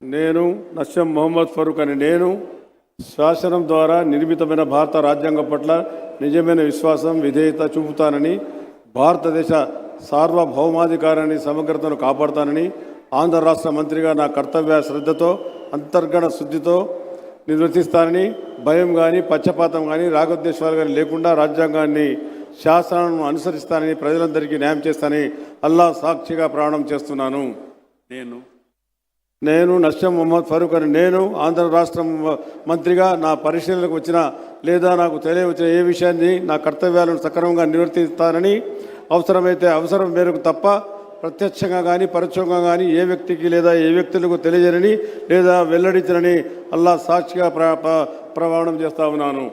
నేను నస్యం మొహమ్మద్ ఫరూక్ అని నేను శాసనం ద్వారా నిర్మితమైన భారత రాజ్యాంగం పట్ల నిజమైన విశ్వాసం విధేయత చూపుతానని, భారతదేశ సార్వభౌమాధికారాన్ని సమగ్రతను కాపాడుతానని, ఆంధ్ర రాష్ట్ర మంత్రిగా నా కర్తవ్య శ్రద్ధతో అంతర్గత శుద్ధితో నిర్వర్తిస్తానని, భయం కానీ పక్షపాతం కానీ రాగద్వేషాలు కానీ లేకుండా రాజ్యాంగాన్ని శాసనాలను అనుసరిస్తానని, ప్రజలందరికీ న్యాయం చేస్తానని అల్లా సాక్షిగా ప్రమాణం చేస్తున్నాను. నేను నస్యం మొహమ్మద్ ఫరూక్ అని నేను ఆంధ్ర రాష్ట్ర మంత్రిగా నా పరిశీలనకు వచ్చిన లేదా నాకు తెలియవచ్చిన ఏ విషయాన్ని నా కర్తవ్యాలను సక్రమంగా నిర్వర్తిస్తానని, అవసరమైతే అవసరం మేరకు తప్ప ప్రత్యక్షంగా కానీ పరోక్షంగా కానీ ఏ వ్యక్తికి లేదా ఏ వ్యక్తులకు తెలియజేయని లేదా వెల్లడించనని అల్లా సాక్షిగా ప్రమాణం చేస్తా ఉన్నాను.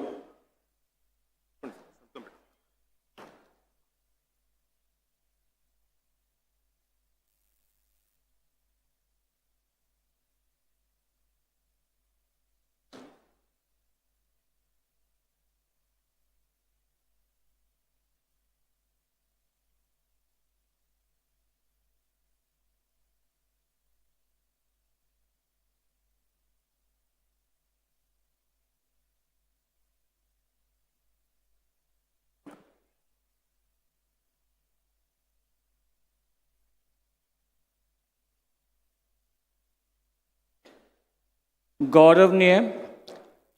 गौरवनीय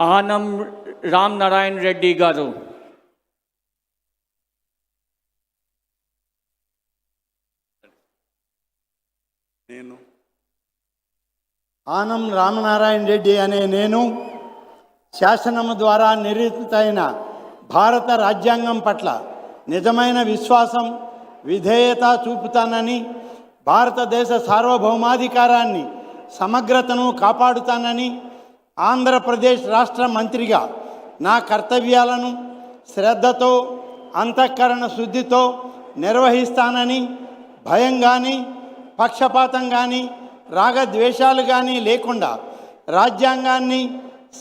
आनम राम नारायण रेड्डी गारू. ఆనం రామనారాయణ రెడ్డి అనే నేను శాసనము ద్వారా నిర్మితమైన భారత రాజ్యాంగం పట్ల నిజమైన విశ్వాసం విధేయత చూపుతానని, భారతదేశ సార్వభౌమాధికారాన్ని సమగ్రతను కాపాడుతానని, ఆంధ్రప్రదేశ్ రాష్ట్ర మంత్రిగా నా కర్తవ్యాలను శ్రద్ధతో అంతఃకరణ శుద్ధితో నిర్వహిస్తానని, భయం కానీ పక్షపాతం కానీ రాగద్వేషాలు కానీ లేకుండా రాజ్యాంగాన్ని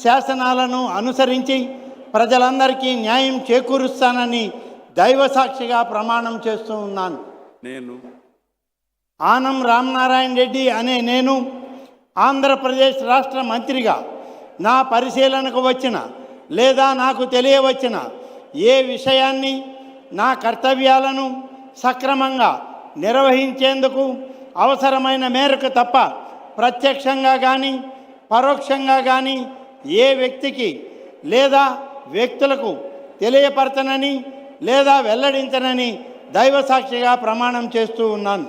శాసనాలను అనుసరించి ప్రజలందరికీ న్యాయం చేకూరుస్తానని దైవసాక్షిగా ప్రమాణం చేస్తూ ఉన్నాను. ఆనం రామనారాయణ రెడ్డి అనే నేను ఆంధ్రప్రదేశ్ రాష్ట్ర మంత్రిగా నా పరిశీలనకు వచ్చిన లేదా నాకు తెలియవచ్చిన ఏ విషయాన్ని నా కర్తవ్యాలను సక్రమంగా నిర్వహించేందుకు అవసరమైన మేరకు తప్ప ప్రత్యక్షంగా కానీ పరోక్షంగా కానీ ఏ వ్యక్తికి లేదా వ్యక్తులకు తెలియపరచనని లేదా వెల్లడించనని దైవసాక్షిగా ప్రమాణం చేస్తూ ఉన్నాను.